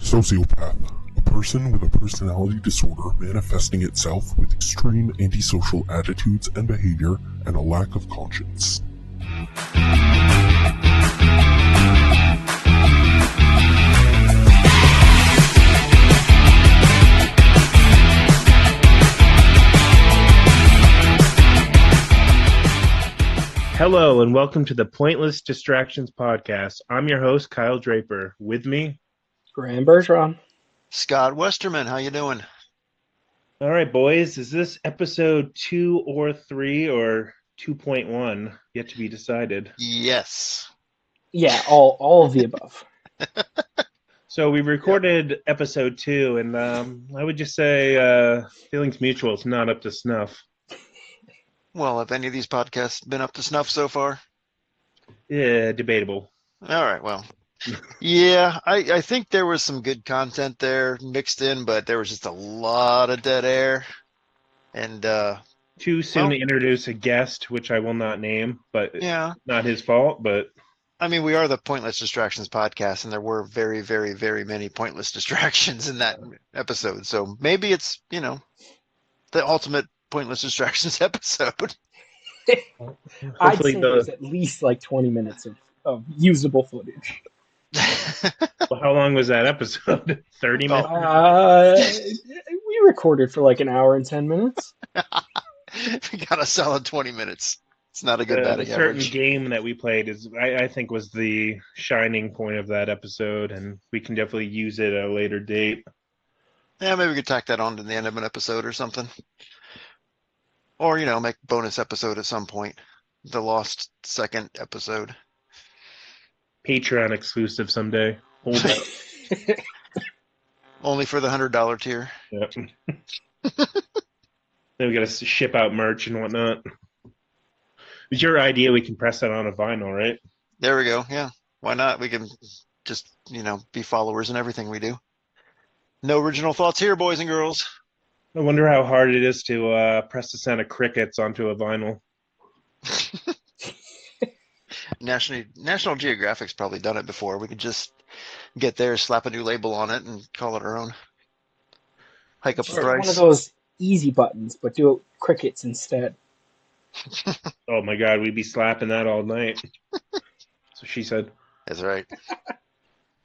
Sociopath. A person with a personality disorder manifesting itself with extreme antisocial attitudes and behavior and a lack of conscience. Hello and welcome to the Pointless Distractions Podcast. I'm your host, Kyle Draper. With me, Graham Bergeron. Scott Westerman, how you doing? All right, boys. Is this episode 2 or 3 or 2.1? Yet to be decided. Yes. Yeah, all of the above. So we recorded episode 2, and I would just say feelings mutual. It's not up to snuff. Well, have any of these podcasts been up to snuff so far? Yeah, debatable. All right, well. Yeah, I think there was some good content there mixed in, but there was just a lot of dead air. And Too soon to introduce a guest, which I will not name, but yeah, not his fault, but I mean, we are the Pointless Distractions podcast, and there were very, very, very many pointless distractions in that episode. So maybe it's, the ultimate Pointless Distractions episode. I'd say there's at least like 20 minutes of usable footage. Well, how long was that episode? 30 minutes? We recorded for like an hour and 10 minutes. We got a solid 20 minutes. It's not a good batting certain average. Game that we played I think was the shining point of that episode, and we can definitely use it at a later date. Yeah, maybe we could tack that on to the end of an episode or something. Or, make a bonus episode at some point. The lost second episode. Patreon exclusive someday. Hold up. Only for the $100 tier. Yep. Then we got to ship out merch and whatnot. It's your idea we can press that on a vinyl, right? There we go. Yeah. Why not? We can just, be followers in everything we do. No original thoughts here, boys and girls. I wonder how hard it is to press the sound of crickets onto a vinyl. National Geographic's probably done it before. We could just get there, slap a new label on it, and call it our own. Hike up the price. One of those easy buttons, but do it crickets instead. Oh my God, we'd be slapping that all night. So she said. That's right.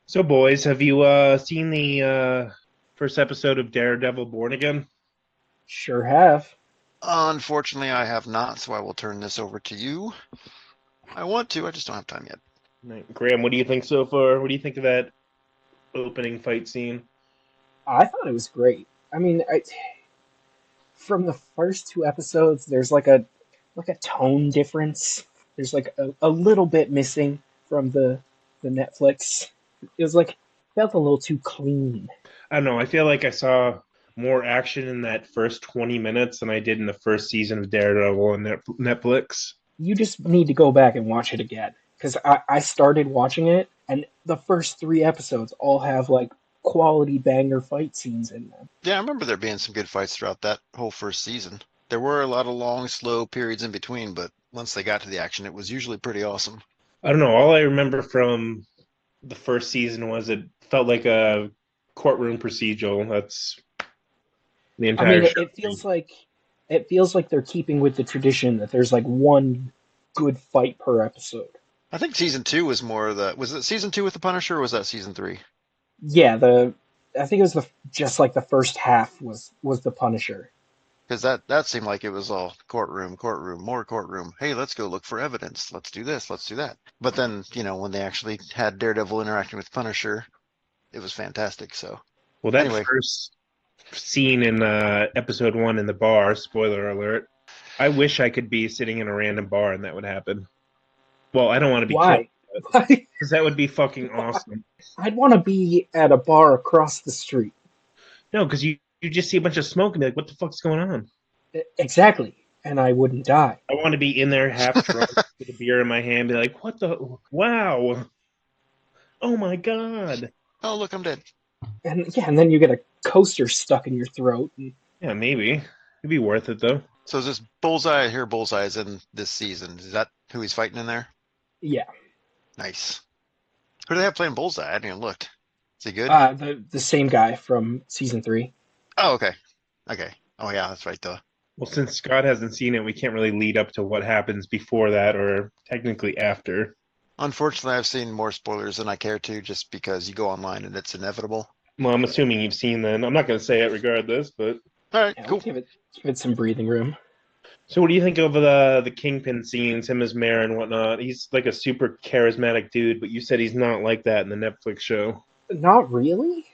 So, boys, have you seen the first episode of Daredevil Born Again? Sure have. Unfortunately, I have not, so I will turn this over to you. I want to, I just don't have time yet. Right. Graham, what do you think so far? What do you think of that opening fight scene? I thought it was great. I mean, from the first 2 episodes, there's like a tone difference. There's like a little bit missing from the Netflix. It was felt a little too clean. I don't know. I feel like I saw more action in that first 20 minutes than I did in the first season of Daredevil on Netflix. You just need to go back and watch it again. Because I started watching it, and the first 3 episodes all have quality banger fight scenes in them. Yeah, I remember there being some good fights throughout that whole first season. There were a lot of long, slow periods in between, but once they got to the action, it was usually pretty awesome. I don't know. All I remember from the first season was it felt like a courtroom procedural. That's the entire show. It feels like they're keeping with the tradition that there's one good fight per episode. I think season 2 was more of the... Was it season 2 with the Punisher, or was that season 3? Yeah, I think it was just the first half was the Punisher. Because that seemed like it was all courtroom, more courtroom. Hey, let's go look for evidence. Let's do this, let's do that. But then, when they actually had Daredevil interacting with Punisher, it was fantastic. So, well, that anyway. First scene in episode 1 in the bar, spoiler alert, I wish I could be sitting in a random bar and that would happen. Well, I don't want to be Why? Because that would be fucking awesome. I'd want to be at a bar across the street. No, because you just see a bunch of smoke and be like, what the fuck's going on? Exactly. And I wouldn't die. I want to be in there half drunk with a beer in my hand, be like, what the? Wow. Oh my God. Oh, look, I'm dead. And then you get a coaster stuck in your throat. Yeah, maybe. It'd be worth it, though. So is this Bullseye? I hear Bullseye is in this season. Is that who he's fighting in there? Yeah. Nice. Who do they have playing Bullseye? I hadn't even looked. Is he good? The same guy from season 3. Oh, okay. Okay. Oh, yeah, that's right, though. Well, since Scott hasn't seen it, we can't really lead up to what happens before that or technically after. Unfortunately, I've seen more spoilers than I care to just because you go online and it's inevitable. Well, I'm assuming you've seen then. I'm not going to say it regardless, but. All right, Yeah, cool. we'll give it some breathing room. So, what do you think of the Kingpin scenes, him as mayor and whatnot? He's like a super charismatic dude, but you said he's not like that in the Netflix show. Not really.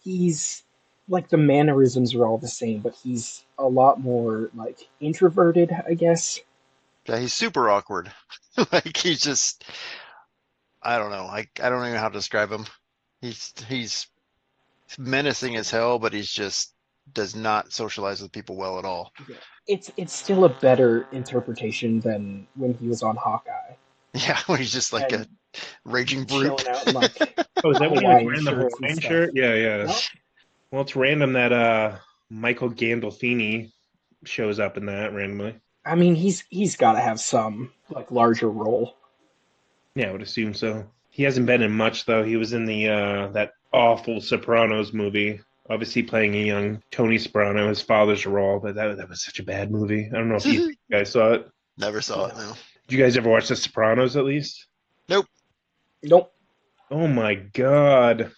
He's like the mannerisms are all the same, but he's a lot more like introverted, I guess. Yeah, he's super awkward. Like he's just, I don't know. I don't even know how to describe him. He's menacing as hell, but he's just does not socialize with people well at all. It's still a better interpretation than when he was on Hawkeye. Yeah, when he's just like And a raging brute. chilling out in like Oh, is that when he was Hawaiian wearing the shirts and Hawaiian stuff. shirt? Yeah, yeah. Well, Well, it's random that Michael Gandolfini shows up in that randomly. I mean, he's got to have some like larger role. Yeah, I would assume so. He hasn't been in much though. He was in the that awful Sopranos movie. Obviously playing a young Tony Soprano, his father's role, but that was such a bad movie. I don't know if you guys saw it. Never saw it, no. Did you guys ever watch The Sopranos at least? Nope. Oh my god.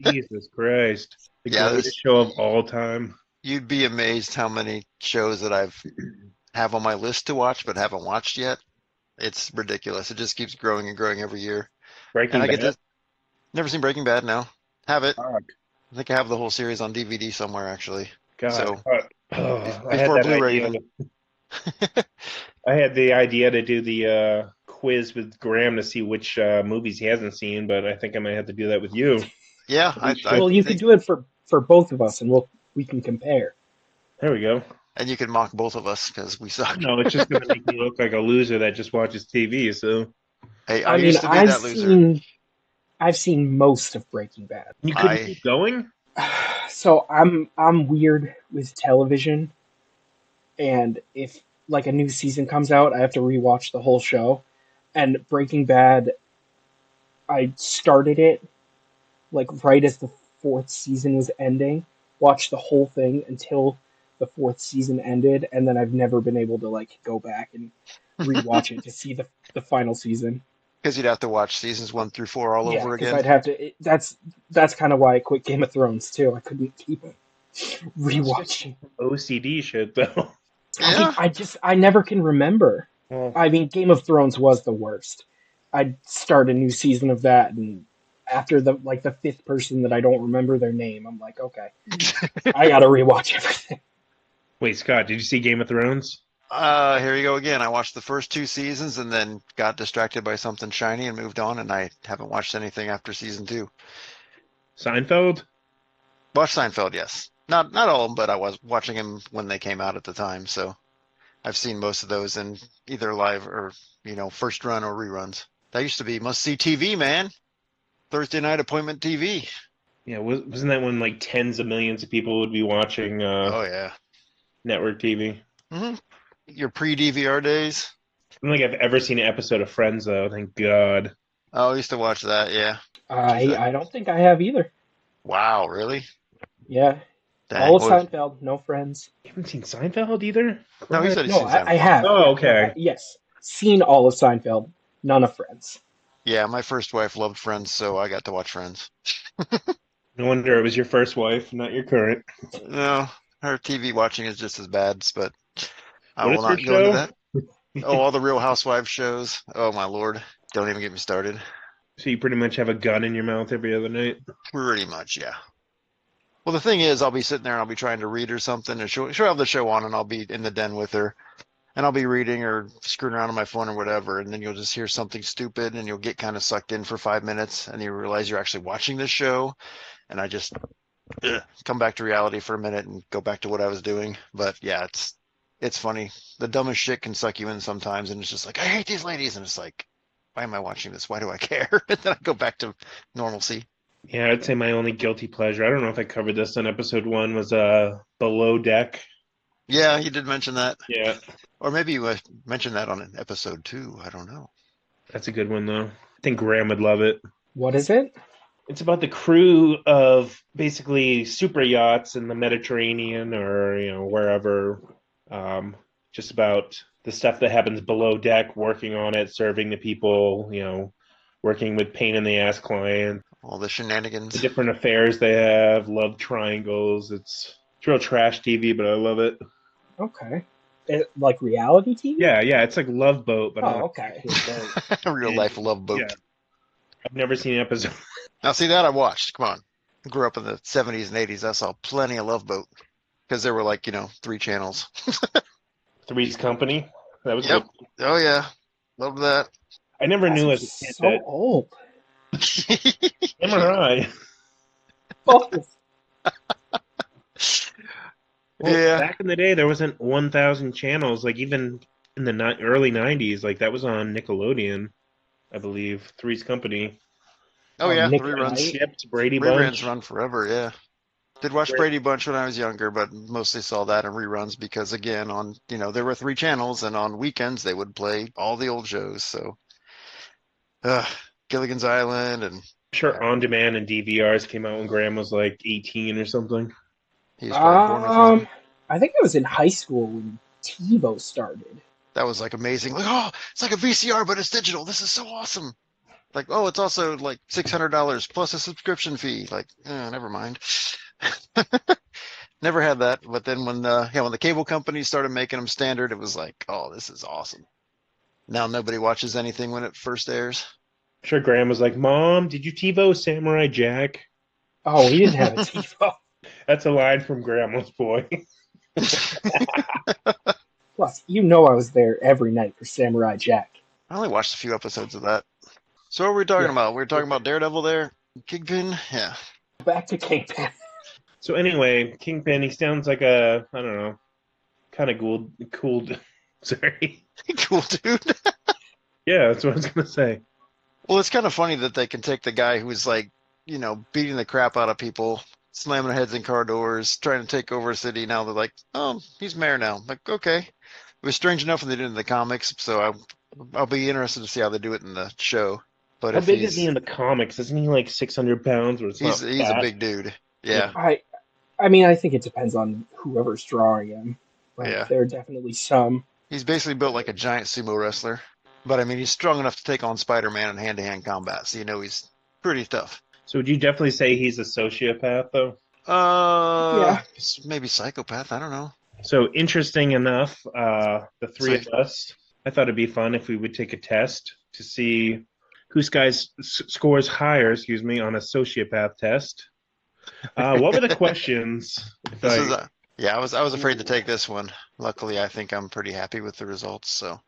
Jesus Christ. The Yeah, greatest show of all time. You'd be amazed how many shows that have on my list to watch but haven't watched yet. It's ridiculous. It just keeps growing and growing every year. Breaking And I Bad. get to never seen Breaking Bad now. Have it. Fuck. I think I have the whole series on DVD somewhere actually. God. So, I had before that Blu-ray idea. I had the idea to do the quiz with Graham to see which movies he hasn't seen, but I think I might have to do that with you. Yeah, Well, you can do it for both of us, and we can compare. There we go. and you can mock both of us because we suck. No, it's just going to make me look like a loser that just watches TV. So Hey, I I mean, used to be that loser. I've seen most of Breaking Bad. you couldn't I- keep going. So I'm weird with television, and if like a new season comes out, I have to rewatch the whole show. And Breaking Bad, I started it like right as the 4th season was ending, watched the whole thing until the 4th season ended, and then I've never been able to like go back and rewatch it to see the final season. Because you'd have to watch seasons 1 through 4 all over because again. I'd have to. That's kind of why I quit Game of Thrones too. I couldn't keep rewatching. OCD shit though. Yeah. I never can remember. Well, I mean, Game of Thrones was the worst. I'd start a new season of that, and after the 5th person that I don't remember their name, I'm like, okay, I gotta rewatch everything. wait, Scott, did you see Game of Thrones? Here you go again. I watched the first 2 seasons and then got distracted by something shiny and moved on, and I haven't watched anything after season 2. Seinfeld? Watched Seinfeld, yes. Not all of them, but I was watching them when they came out at the time, so I've seen most of those in either live or, first run or reruns. That used to be must-see TV, man. Thursday night appointment TV. Yeah, wasn't that when like tens of millions of people would be watching Oh, yeah. network TV? hmm Your pre-DVR days. I don't think I've ever seen an episode of Friends though. Thank God. Oh, I used to watch that, yeah. I don't think I have either. Wow, really? Yeah, Dang, all of what- Seinfeld, no Friends. You haven't seen Seinfeld either? No, he said he's No, seen I Seinfeld. have. Oh, okay. Yes, seen all of Seinfeld, none of Friends. Yeah, my first wife loved Friends, so I got to watch Friends. No wonder it was your first wife, not your current. No, her TV watching is just as bad, but I What will is not her go into show? that. Oh, all the Real Housewives shows. Oh my Lord. Don't even get me started. So you pretty much have a gun in your mouth every other night? Pretty much, yeah. Well, the thing is, I'll be sitting there and I'll be trying to read or something, and she'll have the show on, and I'll be in the den with her, and I'll be reading or screwing around on my phone or whatever, and then you'll just hear something stupid, and you'll get kind of sucked in for 5 minutes, and you realize you're actually watching this show, and I just come back to reality for a minute and go back to what I was doing. But yeah, it's funny. The dumbest shit can suck you in sometimes, and it's just like, I hate these ladies, and it's like, why am I watching this? Why do I care? And then I go back to normalcy. Yeah, I'd say my only guilty pleasure. I don't know if I covered this on episode 1 was Below Deck. Yeah, you did mention that. Yeah, Or maybe you mentioned that on episode 2. I don't know. that's a good one though. I think Graham would love it. What is it? It's about the crew of basically super yachts in the Mediterranean or wherever. Um, just about the stuff that happens below deck, working on it, serving the people. Working with pain in the ass clients, All the the shenanigans. different affairs they have, love triangles. It's real trash TV, but I love it. Okay. Like reality TV? Yeah, it's like Love Boat, but on Oh, an okay. actual boat. Real life And love yeah, boat. I've never seen an episode. Now, see that I watched. Come on. Grew up in the 70s and 80s. I saw plenty of Love Boat because there were like, 3 channels. Three's Company. That was Yep. good. Oh, yeah. Love that. I never Guys knew are as a kid so that old. MRI. Both. Well, Yeah. back in the day, there wasn't 1,000 channels. Like even in the early '90s, like that was on Nickelodeon, I believe. Three's Company. Oh, Oh, yeah. The Nick at reruns. Night. Yep, it's Brady Reruns Bunch. run forever. Yeah. Did watch Brady Bunch when I was younger, but mostly saw that in reruns because, again, there were 3 channels, and on weekends they would play all the old shows. So, uh, Gilligan's Island, and Sure, On Demand and DVRs came out when Graham was like 18 or something. he was probably born with one. I think I was in high school when TiVo started. That was like amazing. Like, oh, it's like a VCR, but it's digital. This is so awesome. Like, oh, it's also like $600 plus a subscription fee. Like, never mind. Never had that. But then when the cable companies started making them standard, it was like, oh, this is awesome. Now nobody watches anything when it first airs. Sure, Graham was like, "Mom, did you TiVo Samurai Jack?" Oh, we didn't have a TiVo. That's a line from Grandma's Boy. Plus, I was there every night for Samurai Jack. I only watched a few episodes of that. So what were we talking Yeah. about? We were talking about Daredevil there. Kingpin? Yeah. Back to Kingpin. So anyway, Kingpin, he sounds like a, I don't know, kind of cool. Sorry. Cool dude. Yeah, that's what I was gonna say. Well, it's kind of funny that they can take the guy who's like, beating the crap out of people, slamming heads in car doors, trying to take over a city. Now they're like, oh, he's mayor now. I'm like, okay. It was strange enough when they did it in the comics, so I'll be interested to see how they do it in the show. But How if big is he in the comics? Isn't he like 600 pounds? Or he's a big dude. Yeah. I mean, I think it depends on whoever's drawing him. Like, Yeah. there are definitely some. He's basically built like a giant sumo wrestler. But I mean, he's strong enough to take on Spider-Man in hand-to-hand combat, so he's pretty tough. So would you definitely say he's a sociopath, though? Yeah. Maybe psychopath. I don't know. So interesting enough, the three of So- us, I thought it'd be fun if we would take a test to see who scores higher, on a sociopath test. What were the questions? This is yeah. I was afraid to take this one. Luckily, I think I'm pretty happy with the results. So,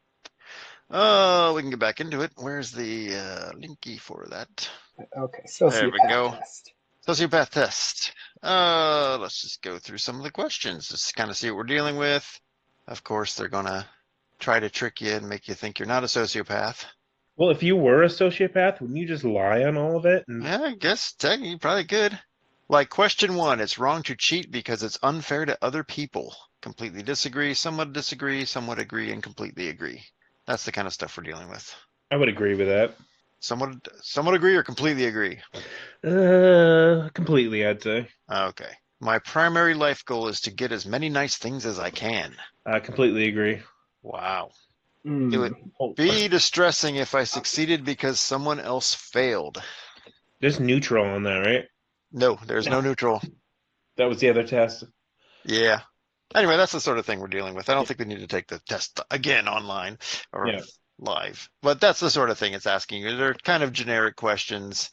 we can get back into it. Where's the linky for that? Okay, There we go. sociopath test. Sociopath test. Let's just go through some of the questions, just kind of see what we're dealing with. Of course, they're gonna try to trick you and make you think you're not a sociopath. Well, if you were a sociopath, wouldn't you just lie on all of it? And Yeah, I guess technically you probably could. Like question 1, it's wrong to cheat because it's unfair to other people. Completely disagree, somewhat agree, and completely agree. That's the kind of stuff we're dealing with. I would agree with that. Somewhat agree or completely agree? Completely, I'd say. Okay. My primary life goal is to get as many nice things as I can. Completely agree. Wow. Hmm. It would be distressing if I succeeded because someone else failed. There's neutral on that, right? No, there's no neutral. That was the other test. Yeah. Anyway, that's the sort of thing we're dealing with. I don't think we need to take the test again online or Yeah. live, but that's the sort of thing it's asking you. They're kind of generic questions,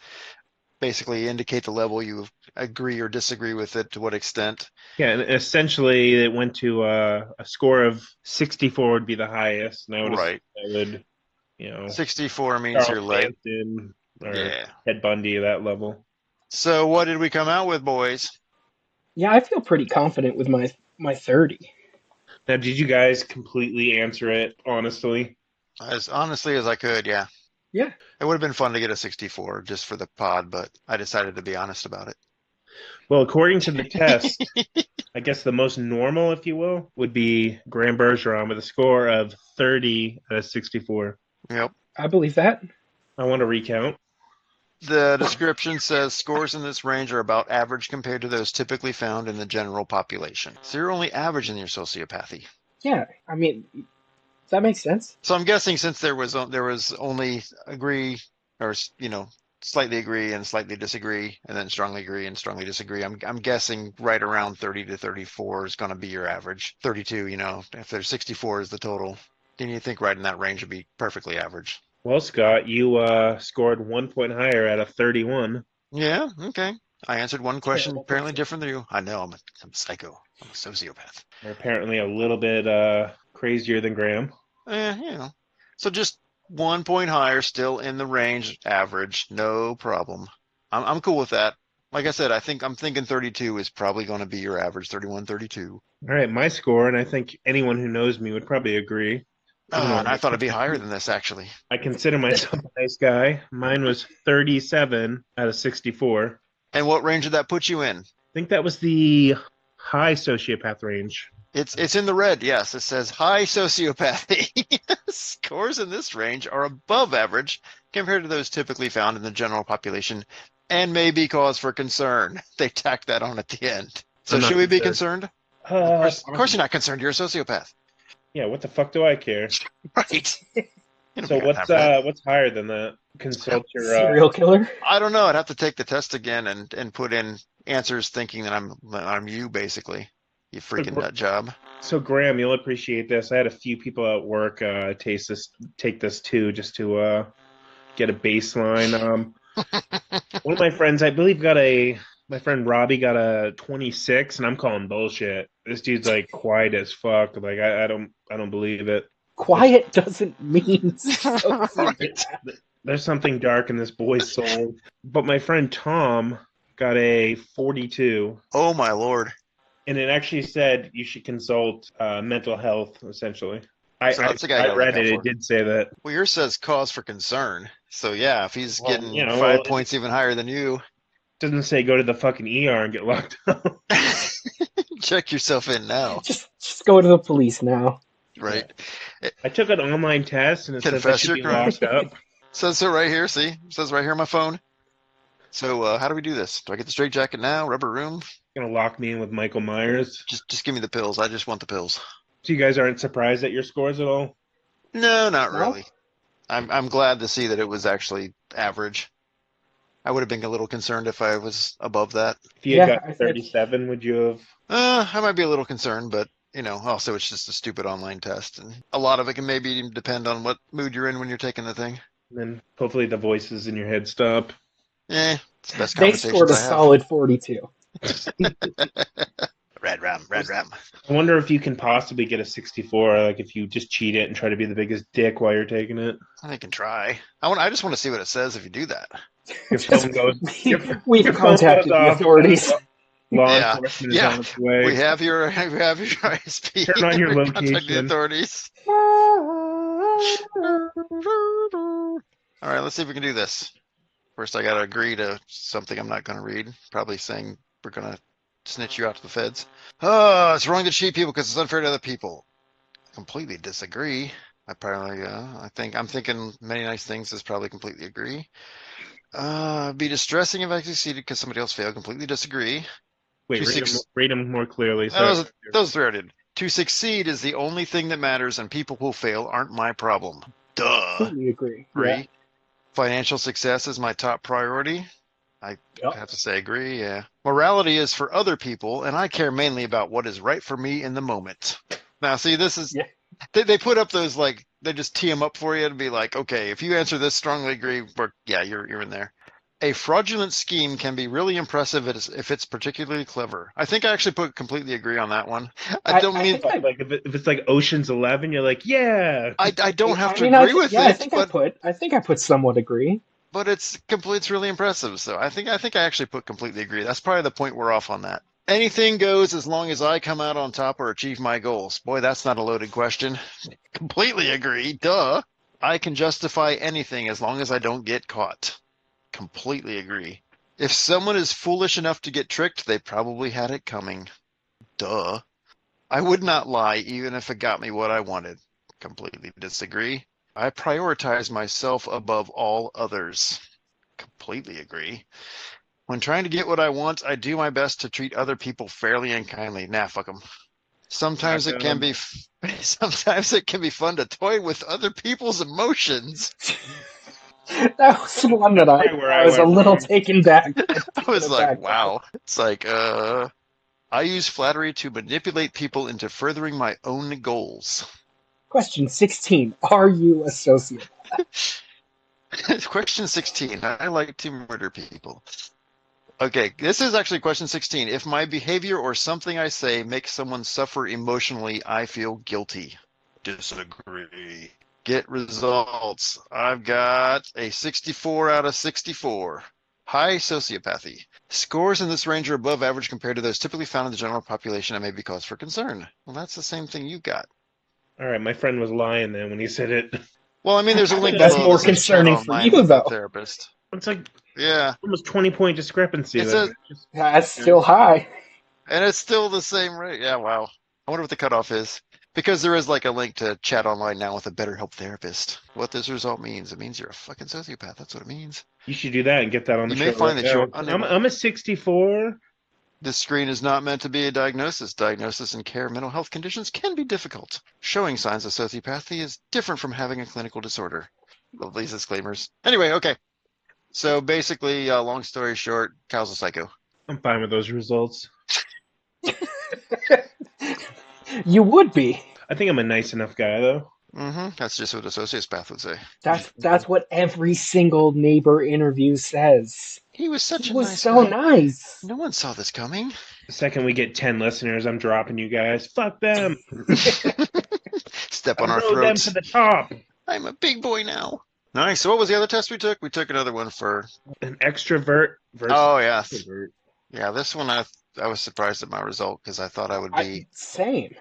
basically indicate the level you agree or disagree with it, to what extent. Yeah, and essentially it went to a score of 64 would be the highest. And I would Right. I would, 64 means Charles you're like, Manson or yeah. Ted Bundy, that level. So what did we come out with, boys? Yeah, I feel pretty confident with my 30. Now, did you guys completely answer it honestly? As honestly as I could, yeah. Yeah. It would have been fun to get a 64 just for the pod, but I decided to be honest about it. Well, according to the test, I guess the most normal, if you will, would be Graham Bergeron with a score of 30 out of 64. Yep. I believe that. I want to recount. The description says scores in this range are about average compared to those typically found in the general population. So you're only average in your sociopathy. Yeah, I mean, that makes sense. So I'm guessing since there was only agree or slightly agree and slightly disagree and then strongly agree and strongly disagree. I'm guessing right around 30 to 34 is going to be your average. 32, if there's 64 is the total, then you think right in that range would be perfectly average. Well, Scott, you scored 1 point higher out of 31. Yeah, okay. I answered one question Terrible apparently person. different than you. I know, I'm a psycho. I'm a sociopath. You're apparently a little bit crazier than Graham. So just 1 point higher, still in the range, average, no problem. I'm cool with that. Like I said, I'm thinking 32 is probably going to be your average, 31, 32. All right, my score, and I think anyone who knows me would probably agree. Even though And I thought it'd be higher than this, actually. I consider myself a nice guy. Mine was 37 out of 64. And what range did that put you in? I think that was the high sociopath range. It's in the red, yes. It says high sociopathy. Scores in this range are above average compared to those typically found in the general population and may be cause for concern. They tacked that on at the end. So I'm not should we be concerned. concerned? Of course you're not concerned. You're a sociopath. Yeah, what the fuck do I care? Right. You don't So got time for that. what's higher than that? Consult your Serial killer. I don't know. I'd have to take the test again and put in answers thinking that I'm you, basically. You freaking nut job. So Graham, you'll appreciate this. I had a few people at work take this too, just to get a baseline. One of my friends, I believe, my friend Robbie got a 26, and I'm calling bullshit. This dude's like quiet as fuck. Like I don't believe it. Quiet doesn't mean Right. There's something dark in this boy's soul. But my friend Tom got a 42. Oh my lord. And it actually said you should consult mental health, essentially. So that's the guy I to read look out it. for. It did say that. Well, yours says cause for concern. So yeah, if he's Well, getting you know, 5 well, points even higher than you, It doesn't say go to the fucking ER and get locked up. check yourself in now. just go to the police now. Right. I took an online test and it says I Confess should your be crimes. locked up. Says so right here. See, says right here on my phone. So how do we do this? Do I get the straight jacket now? Rubber room? Gonna lock me in with Michael Myers. Just give me the pills. I just want the pills. So you guys aren't surprised at your scores at all? No, not No? really. I'm glad to see that it was actually average. I would have been a little concerned if I was above that. If you had Yeah, I gotten think- 37, would you have? I might be a little concerned, but also it's just a stupid online test, and a lot of it can maybe even depend on what mood you're in when you're taking the thing. And then hopefully the voices in your head stop. It's the best They conversations scored a I have. solid 42. Red ram. I wonder if you can possibly get a 64, like if you just cheat it and try to be the biggest dick while you're taking it. I can try. I just want to see what it says if you do that. Your phone goes. We've your phone contacted goes the off. authorities. Law Yeah, enforcement yeah. is on its way. We have your ISP. Turn on your We contact the location. authorities. All right, let's see if we can do this. First, I gotta agree to something I'm not gonna read. Probably saying we're gonna snitch you out to the feds. Oh, it's wrong to cheat people because it's unfair to other people. I completely disagree. I'm thinking many nice things is probably completely agree. Be distressing if I succeeded because somebody else failed. Completely disagree. Wait, read them more clearly. Those three I did. To succeed is the only thing that matters, and people who fail aren't my problem. Duh. Completely agree. Agree. Financial success is my top priority. I Yep. have to say agree, yeah. Morality is for other people, and I care mainly about what is right for me in the moment. Now, see, this is... Yeah. They put up those, like, they just tee them up for you to be like, okay, if you answer this strongly agree, you're in there. A fraudulent scheme can be really impressive if it's particularly clever. I think I actually put completely agree on that one. I don't mean... think Like if it's like Ocean's 11, you're like, yeah. I don't have to I mean, agree with yeah, it, I think I put somewhat agree. but it's really impressive. So I think I actually put completely agree. That's probably the point we're off on that. Anything goes as long as I come out on top or achieve my goals. Boy, that's not a loaded question. Completely agree. Duh. I can justify anything as long as I don't get caught. Completely agree. If someone is foolish enough to get tricked, they probably had it coming. Duh. I would not lie even if it got me what I wanted. Completely disagree. I prioritize myself above all others. completely agree. When trying to get what I want, I do my best to treat other people fairly and kindly. Nah, fuck them. Sometimes it can be, sometimes it can be fun to toy with other people's emotions. That was one that Right where I I was a went little wrong. taken back. I was like, wow. It's like, I use flattery to manipulate people into furthering my own goals. Question 16. Are you a sociopath? Question 16. I like to murder people. Okay, this is actually question 16. If my behavior or something I say makes someone suffer emotionally, I feel guilty. Disagree. Get results. I've got a 64 out of 64. High sociopathy. Scores in this range are above average compared to those typically found in the general population and may be cause for concern. Well, that's the same thing you got. All right, my friend was lying then when he said it. Well, I mean, there's a I link think that's below more that says chat concerning for online you, with a though. therapist. It's like Yeah, almost 20-point discrepancy it there. says, That's still high. and it's still the same rate. Yeah, wow. I wonder what the cutoff is. Because there is like a link to chat online now with a BetterHelp therapist. What this result means, it means you're a fucking sociopath. That's what it means. You should do that and get that on the You may show find right that you're now. unable. I'm a 64. This screen is not meant to be a diagnosis. Diagnosis and care of mental health conditions can be difficult. Showing signs of sociopathy is different from having a clinical disorder. Love these disclaimers. Anyway, okay. So basically, long story short, Cal's a psycho. I'm fine with those results. You would be. I think I'm a nice enough guy though. That's just what a sociopath would say. That's what every single neighbor interview says. He was such He a was nice so guy. nice. No one saw this coming. The second we get 10 listeners, I'm dropping you guys. Fuck them. Step I on our rode them throats. to the top. I'm a big boy now. Nice. So what was the other test we took? We took another one for. An extrovert versus Oh yeah, introvert. yeah. This one I was surprised at my result because I thought I would be Same.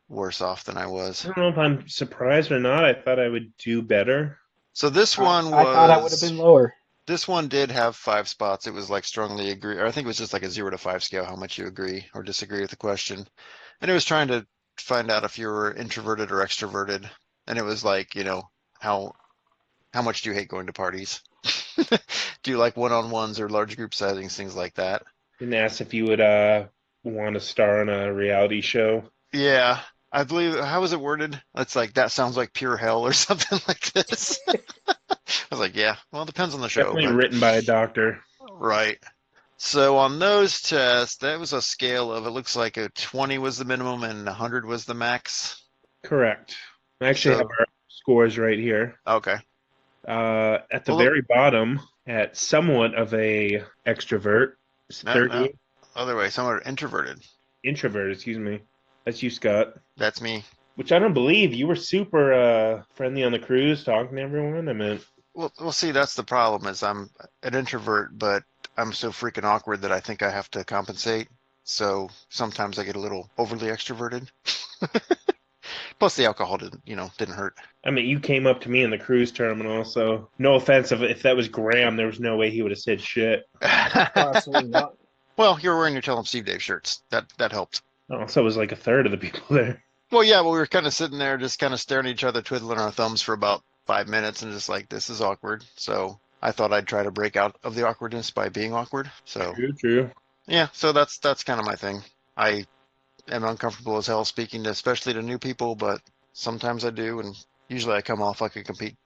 worse off than I was. I don't know if I'm surprised or not. I thought I would do better. So this one I thought I would have been lower. This one did have 5 spots. It was like strongly agree, or I think it was just like a 0 to 5 scale, how much you agree or disagree with the question. And it was trying to find out if you were introverted or extroverted. And it was like, how much do you hate going to parties? Do you like one-on-ones or large group settings, things like that? And asked if you would want to star on a reality show. Yeah, I believe, how was it worded? It's like, that sounds like pure hell or something like this. I was like, yeah, well, it depends on the show. Definitely But, written by a doctor. right. So on those tests, that was a scale of, it looks like a 20 was the minimum and 100 was the max. Correct. I actually So- have our scores right here. Okay. At the Well, very bottom, at somewhat of a extrovert, it's No, 30. no. Other way, some are introverted. Introvert, excuse me. That's you, Scott. That's me. Which I don't believe. You were super friendly on the cruise, talking to everyone. I mean, Well, see, that's the problem is I'm an introvert, but I'm so freaking awkward that I think I have to compensate. So sometimes I get a little overly extroverted. Plus the alcohol didn't hurt. you came up to me in the cruise terminal, so no offense. If that was Graham, there was no way he would have said shit. Absolutely not. Well, you were wearing your Tell 'em Steve Dave shirts. That helped. Also, it was like a third of the people there. Well, yeah, we were kind of sitting there just kind of staring at each other, twiddling our thumbs for about 5 minutes and just like, this is awkward. So I thought I'd try to break out of the awkwardness by being awkward. So True. yeah, so that's kind of my thing. I am uncomfortable as hell speaking to, especially to new people, but sometimes I do, and usually I come off like a complete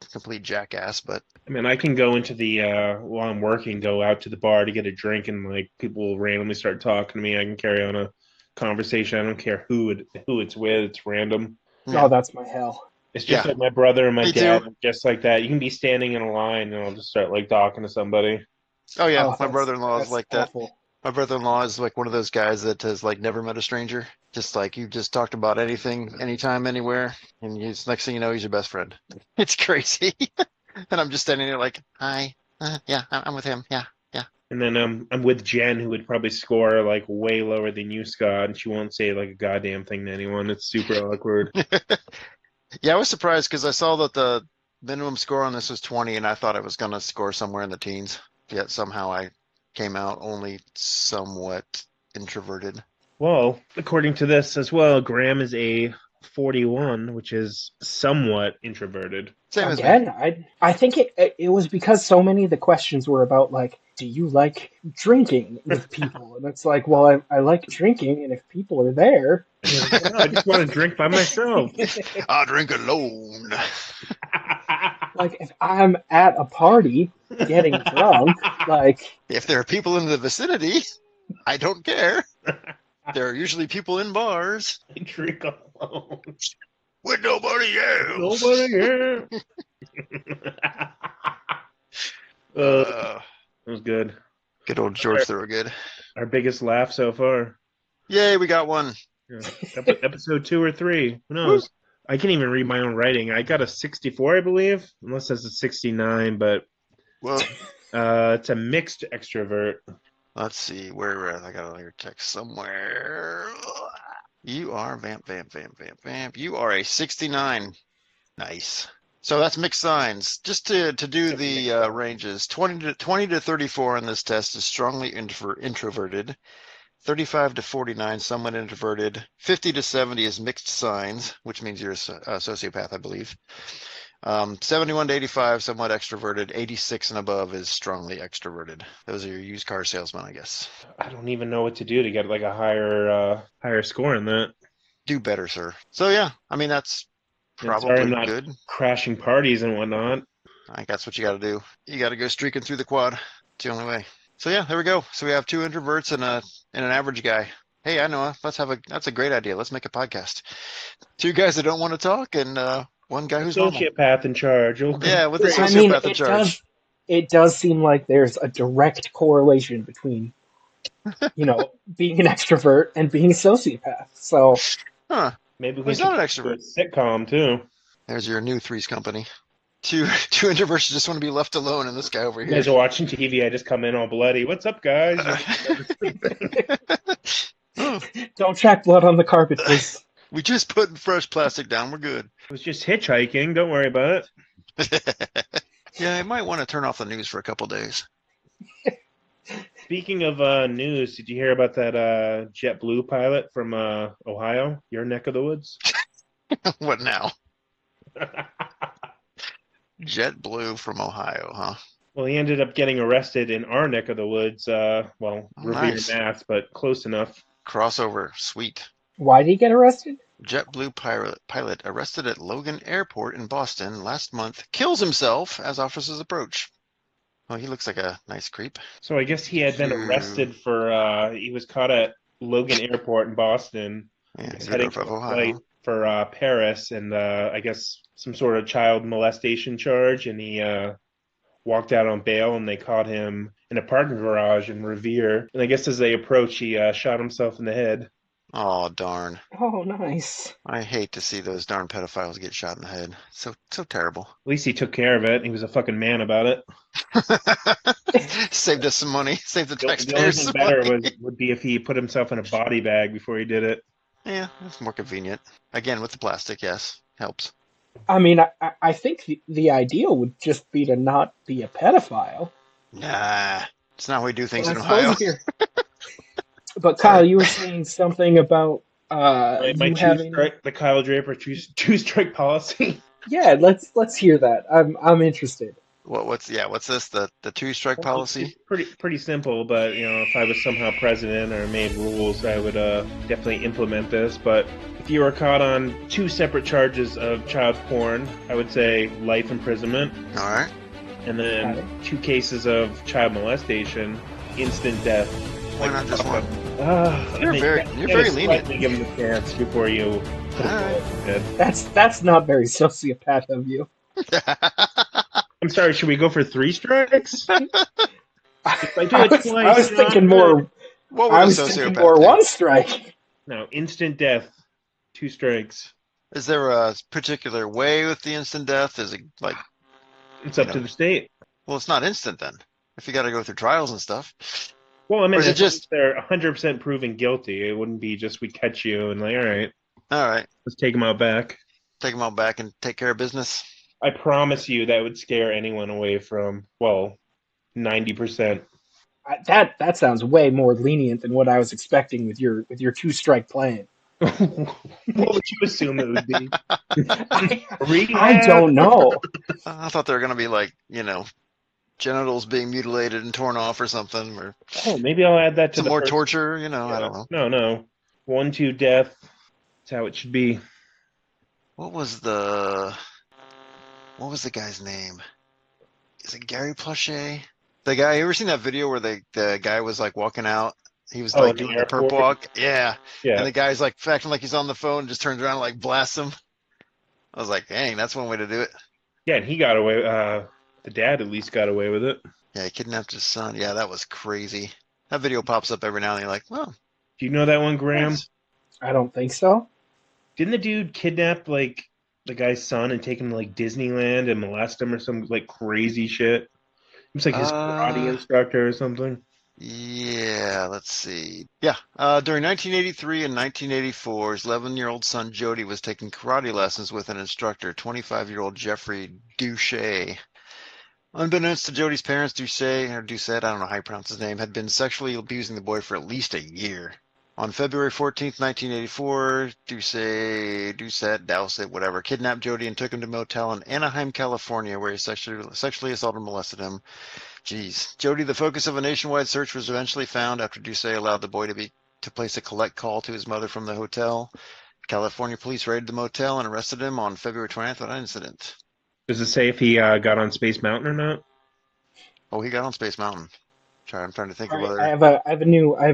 jackass. But I can go into the while I'm working, go out to the bar to get a drink, and like people will randomly start talking to me. I can carry on a conversation. I don't care who it's with. It's random. Yeah. Oh, that's my hell. It's just Yeah. like my brother and my Me dad, too. just like that. You can be standing in a line, and I'll just start like talking to somebody. oh yeah, Oh, my that's- brother-in-law is that's like that. awful. My brother-in-law is like one of those guys that has like never met a stranger. Just like you just talked about anything, anytime, anywhere, and he's next thing you know, he's your best friend. It's crazy. And I'm just standing there like, hi, yeah, I'm with him, yeah. And then I'm with Jen, who would probably score like way lower than you, Scott, and she won't say like a goddamn thing to anyone. It's super awkward. Yeah, I was surprised because I saw that the minimum score on this was 20, and I thought I was going to score somewhere in the teens. Yet somehow I came out only somewhat introverted. Well, according to this as well, Graham is a 41, which is somewhat introverted. Same as me. Again, I think it was because so many of the questions were about like, do you like drinking with people? And it's like, well, I like drinking, and if people are there, No, I just want to drink by myself. I'll drink alone. like if I'm at a party getting drunk, like If there are people in the vicinity, I don't care. There are usually people in bars I drink alone. with nobody else. Nobody else. That was good. Good old George Thorogood. Our biggest laugh so far. Yay, we got one. Yeah. Episode 2 or 3. Who knows? I can't even read my own writing. I got a 64, I believe. Unless that's a 69, but Well, it's a mixed extrovert. let's see where I got your text somewhere. You are vamp. You are a 69. Nice. So that's mixed signs. Just to do the ranges, 20 to 34 on this test is strongly introverted. 35 to 49, somewhat introverted. 50 to 70 is mixed signs, which means you're a sociopath, I believe. 71 to 85, somewhat extroverted. 86 and above is strongly extroverted. Those are your used car salesmen, I guess. I don't even know what to do to get like a higher score in that. Do better, sir. So yeah, I mean that's Sorry, probably I'm not good. crashing parties and whatnot. I think that's what you got to do. You got to go streaking through the quad. It's the only way. So yeah, there we go. So we have 2 introverts and an average guy. Hey, I know. That's a great idea. Let's make a podcast. 2 guys that don't want to talk and 1 guy who's normal. Sociopath in charge. Yeah, with a I sociopath mean, in charge. it does seem like there's a direct correlation between, being an extrovert and being a sociopath. So, Huh. Maybe we He's should not an do a extrovert. sitcom too. There's your new Three's Company. Two introverts just want to be left alone, and this guy over You here. guys are watching TV. I just come in all bloody. What's up, guys? don't track blood on the carpet, please. We just put fresh plastic down. We're good. I was just hitchhiking. Don't worry about it. Yeah, I might want to turn off the news for a couple days. Speaking of news, did you hear about that JetBlue pilot from Ohio, your neck of the woods? What now? JetBlue from Ohio, huh? Well, he ended up getting arrested in our neck of the woods. Revere, Nice. Mass, but close enough. Crossover, sweet. Why did he get arrested? JetBlue pilot arrested at Logan Airport in Boston last month kills himself as officers approach. Oh, he looks like a nice creep. So I guess he had been arrested for. He was caught at Logan Airport in Boston, Yeah, he's heading out to of a Ohio. flight for Paris, and I guess some sort of child molestation charge, and he walked out on bail, and they caught him in a parking garage in Revere. And I guess as they approached, he shot himself in the head. Oh, darn. Oh, nice. I hate to see those darn pedophiles get shot in the head. So terrible. At least he took care of it. He was a fucking man about it. Saved us some money. Saved the The only taxpayers thing some better money. would be if he put himself in a body bag before he did it. Yeah, it's more convenient. Again, with the plastic, yes. Helps. I mean, I think the ideal would just be to not be a pedophile. Nah. It's not how we do things But in I suppose Ohio. if you're- But Kyle, you were saying something about My you having. the Kyle Draper two-strike policy. Yeah, let's hear that. I'm interested. What's this? The 2-strike policy? It's pretty simple, but if I was somehow president or made rules, I would definitely implement this. But if you were caught on 2 separate charges of child porn, I would say life imprisonment, All right. and Got then it. 2 cases of child molestation, instant death. Why not just one? You're very lenient. Give him the chance before you put All right. a bullet in his head. That's not very sociopath of you. I'm sorry. Should we go for 3 strikes? If I do I it was, twice, I was thinking more. What I would a was thinking sociopath more do? 1 strike. No, instant death, 2 strikes. Is there a particular way with the instant death? Is it like, It's up to the state. well, it's not instant then. If you got to go through trials and stuff. Well, I mean, Or is it as long as just- they're 100% proven guilty. It wouldn't be just we catch you and like, all right, All right. let's take them out back. Take them all back and take care of business. I promise you that would scare anyone away from, 90%. That sounds way more lenient than what I was expecting with your 2 strike plan. What would you assume it would be? I Rehab? don't know. I thought they were gonna be like, genitals being mutilated and torn off or something, or Oh, maybe I'll add that to some the more first. torture. I Yeah. don't know. No. 1-2 death. That's how it should be. What was the guy's name? Is it Gary Plache? The guy, you ever seen that video where the guy was like walking out? He was Oh, like in the doing the perp airport? walk. Yeah. Yeah. And the guy's like acting like he's on the phone and just turns around and like blasts him. I was like, dang, that's one way to do it. Yeah, and he got away. The dad at least got away with it. Yeah, he kidnapped his son. Yeah, that was crazy. That video pops up every now and then. You're like, well, Do you know that one, Graham? nice. I don't think so. Didn't the dude kidnap like the guy's son and take him to like Disneyland and molest him or some like crazy shit? It was like his karate instructor or something. Yeah, let's see. Yeah, during 1983 and 1984, his 11-year-old son Jody was taking karate lessons with an instructor, 25-year-old Jeffrey Duche. Unbeknownst to Jody's parents, Doucette, I don't know how you pronounce his name, had been sexually abusing the boy for at least a year. On February 14th, 1984, Doucette, whatever, kidnapped Jody and took him to a motel in Anaheim, California, where he sexually assaulted and molested him. Jeez. Jody, the focus of a nationwide search, was eventually found after Doucette allowed the boy to place a collect call to his mother from the hotel. California police raided the motel and arrested him on February 20th without incident. Does it say if he got on Space Mountain or not? Oh, he got on Space Mountain. I'm trying to think of All right, whether. I have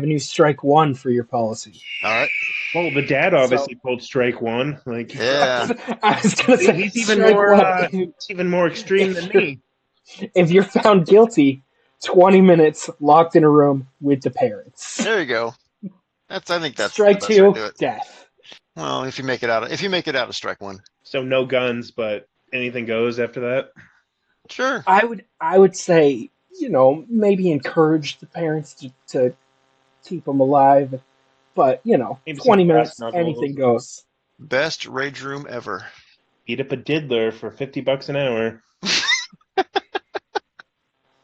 a new strike one for your policy. All right. Well, the dad obviously pulled strike one. Like, Yeah. I was gonna say he's even strike more. one. He's even more extreme than me. If you're found guilty, 20 minutes locked in a room with the parents. There you go. I think that's Strike the best way to two, do it. death. Well, if you make it out of strike one. So no guns, but anything goes after that. Sure. I would say, maybe encourage the parents to keep them alive, but Maybe 20 some minutes, brass knuckles. anything goes. Best rage room ever. Beat up a diddler for $50 an hour.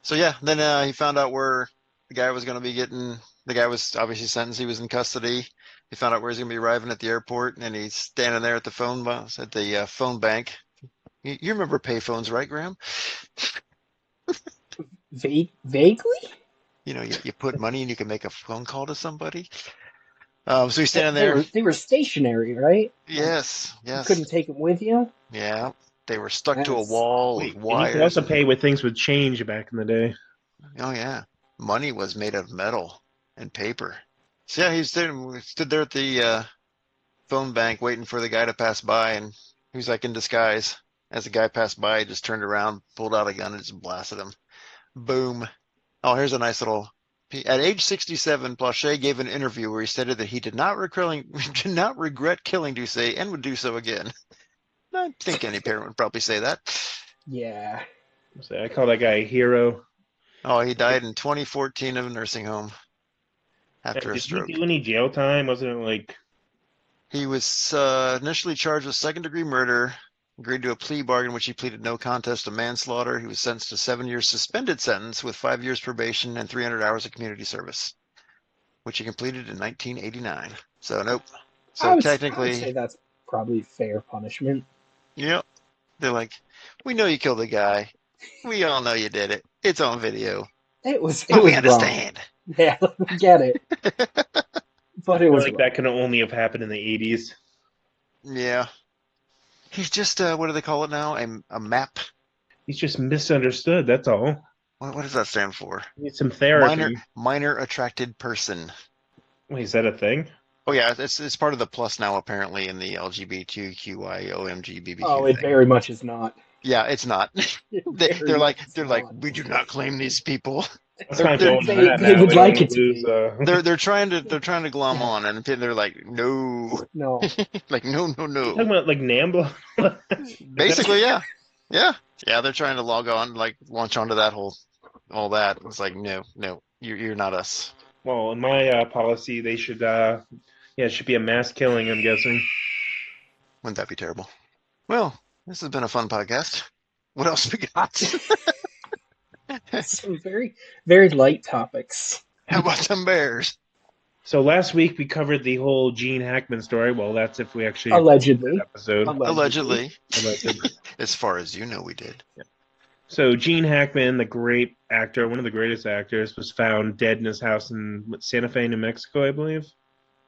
So yeah, then he found out where the guy was going to be getting. The guy was obviously sentenced. He was in custody. He found out where he's going to be arriving at the airport, and he's standing there at the phone bank. You remember payphones, right, Graham? Vaguely? You put money and you can make a phone call to somebody. So he's standing there. They were stationary, right? Yes. You couldn't take them with you? Yeah, they were stuck to a That's- wall Wait, with and you wires. could also pay with things with change back in the day. Oh yeah, money was made of metal and paper. So yeah, he stood there at the phone bank waiting for the guy to pass by, and he was like in disguise. As the guy passed by, he just turned around, pulled out a gun, and just blasted him. Boom. Oh, here's a nice little. At age 67, Blanchet gave an interview where he stated that he did not regret killing Doucette and would do so again. I think any parent would probably say that. Yeah. So I call that guy a hero. Oh, he died in 2014 in a nursing home after a Did stroke. he do any jail time? Wasn't it like He was initially charged with second-degree murder, agreed to a plea bargain, which he pleaded no contest to manslaughter. He was sentenced to 7 years suspended sentence with 5 years probation and 300 hours of community service, which he completed in 1989. So nope. So I would technically, say that's probably fair punishment. yep. They're like, we know you killed the guy. We all know you did it. It's on video. It was But we wrong. understand. Yeah, we get it. But it was like wrong. that could only have happened in the 80s? Yeah. He's just what do they call it now? A map. He's just misunderstood. That's all. What does that stand for? He needs some therapy. Minor attracted person. Wait, is that a thing? Oh yeah, it's part of the plus now apparently in the LGBTQIOMGBBQ Oh, it thing. very much is not. Yeah, it's not. It They're very like much is like not. we do not claim these people. Let's not go into they- that they now. would We don't like wanna it to lose, be. They're trying to glom on, and they're like no, No. like no. talking about like Nambla? Basically, yeah. They're trying to log on, like launch onto that all that. It's like no, you're not us. Well, in my policy, they should, it should be a mass killing, I'm guessing. Wouldn't that be terrible? Well, this has been a fun podcast. What else we got? Some very, very light topics. How about some bears? So last week we covered the whole Gene Hackman story. Well, that's if we actually Allegedly. episode. Allegedly. Allegedly. As far as you know, we did. So Gene Hackman, the great actor, one of the greatest actors, was found dead in his house in Santa Fe, New Mexico, I believe.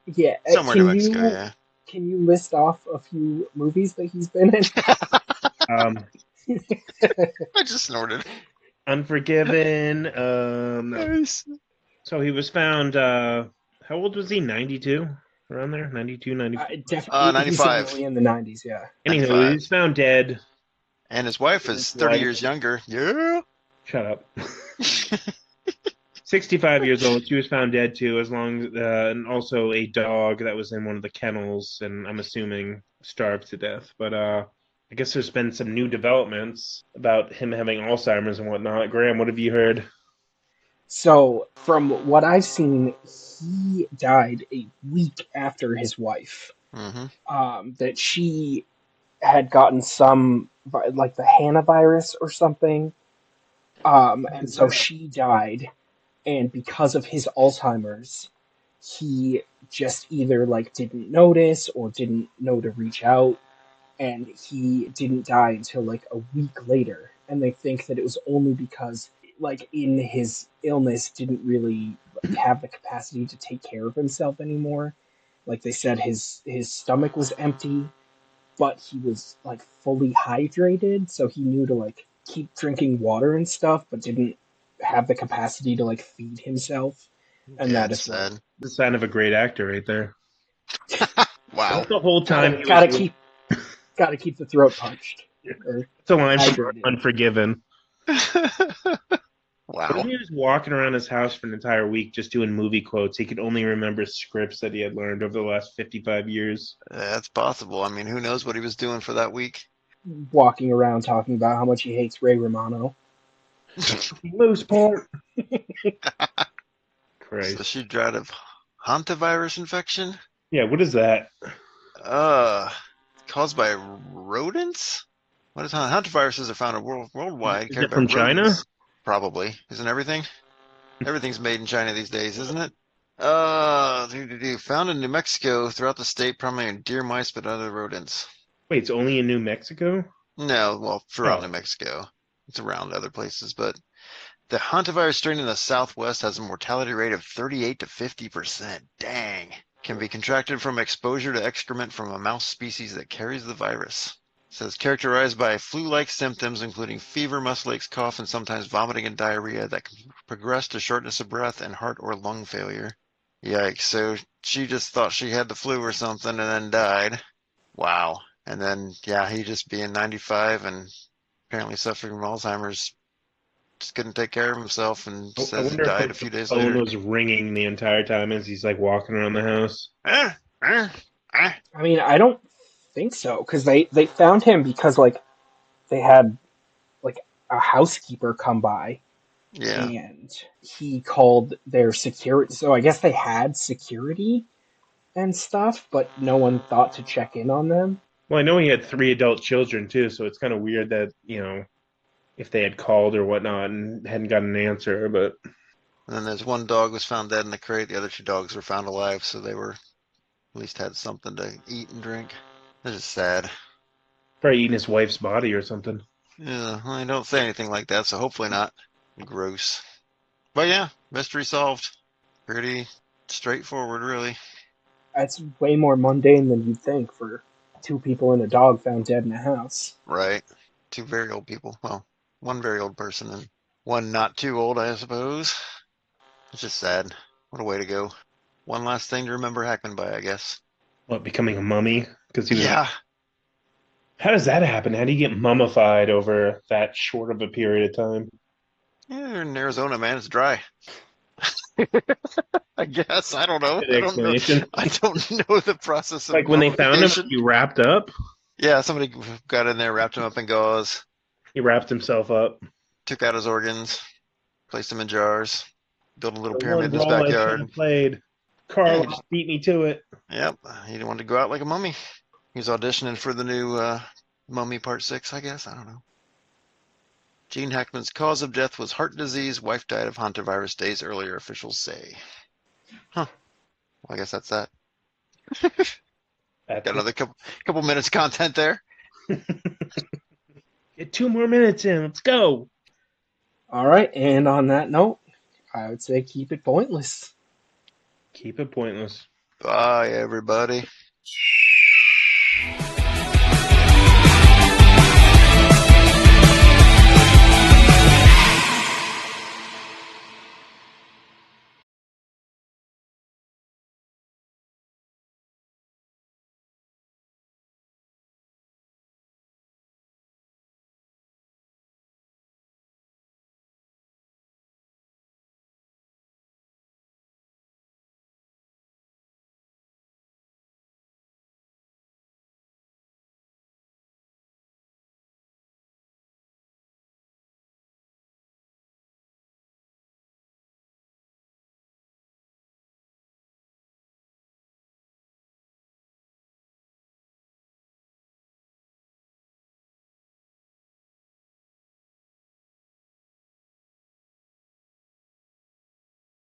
Yeah. Somewhere in New Mexico, yeah. Can you list off a few movies that he's been in? I just snorted. Unforgiven. No. Nice. So he was found. How old was he? 92, around there. 92, 94. Definitely. 95. He's in the 90s. Yeah. Anywho, 95. he's found dead. And his wife is 30 years younger. Yeah. Shut up. 65 years old. She was found dead too, and also a dog that was in one of the kennels, and I'm assuming starved to death. But I guess there's been some new developments about him having Alzheimer's and whatnot. Graham, what have you heard? So, from what I've seen, he died a week after his wife. Mm-hmm. That she had gotten some, like the Hana virus or something. And so she died. And because of his Alzheimer's, he just either like didn't notice or didn't know to reach out. And he didn't die until like a week later. And they think that it was only because like in his illness didn't really have the capacity to take care of himself anymore. Like they said his stomach was empty, but he was like fully hydrated, so he knew to like keep drinking water and stuff, but didn't have the capacity to like feed himself. And Yeah, that it's is what, sad. The sign of a great actor right there. Wow. The whole time gotta keep the throat punched. Or It's a line from hydrated. Unforgiven. Wow. But he was walking around his house for an entire week just doing movie quotes. He could only remember scripts that he had learned over the last 55 years. That's possible. I mean, who knows what he was doing for that week? Walking around talking about how much he hates Ray Romano. Loose part. Christ. So she died of hantavirus infection? Yeah, what is that? Caused by rodents? What is hantaviruses are found worldwide. Is carried it by from China? rodents. Probably. Isn't everything? Everything's made in China these days, isn't it? Found in New Mexico throughout the state, primarily in deer, mice, but other rodents. Wait, it's only in New Mexico? No, well, throughout Oh. New Mexico. It's around other places, but the hantavirus strain in the Southwest has a mortality rate of 38 to 50%. Dang. Can be contracted from exposure to excrement from a mouse species that carries the virus. It says characterized by flu-like symptoms, including fever, muscle aches, cough, and sometimes vomiting and diarrhea that can progress to shortness of breath and heart or lung failure. Yikes. So she just thought she had the flu or something and then died. Wow. And then, yeah, he just being 95 and apparently suffering from Alzheimer's, just couldn't take care of himself and I says he wonder died a if few the days phone later. was ringing the entire time as he's like walking around the house. I mean, I don't think so, because they found him because like they had like a housekeeper come by, Yeah. and he called their security. So I guess they had security and stuff, but no one thought to check in on them. Well, I know he had 3 adult children too, so it's kind of weird that, if they had called or whatnot and hadn't gotten an answer, but And then there's one dog was found dead in the crate. The other 2 dogs were found alive, so they were at least had something to eat and drink. This is sad. probably eating his wife's body or something. Yeah, well, I don't say anything like that, so hopefully not. Gross. But yeah, mystery solved. Pretty straightforward, really. That's way more mundane than you'd think for 2 people and a dog found dead in a house. Right. 2 very old people. Well, 1 very old person and 1 not too old, I suppose. It's just sad. What a way to go. One last thing to remember Hackman by, I guess. What, becoming a mummy? Because he was. Yeah. How does that happen? How do you get mummified over that short of a period of time? Yeah, in Arizona, man, it's dry. I guess. I don't know. Good explanation. I don't know the process of Like when they found him, mummification. he wrapped up. Yeah, somebody got in there, wrapped him up in gauze, He wrapped himself up. took out his organs, placed them in jars, built a little The pyramid in one his role I should backyard. have played. Carl just beat me to it. Yep, he didn't want to go out like a mummy. He's auditioning for the new Mummy Part 6, I guess. I don't know. Gene Hackman's cause of death was heart disease. Wife died of hantavirus days earlier, officials say. Huh. I guess that's that. That's Got another couple minutes of content there. Get 2 more minutes in. Let's go. All right, and on that note, I would say keep it pointless. Keep it pointless. Bye, everybody.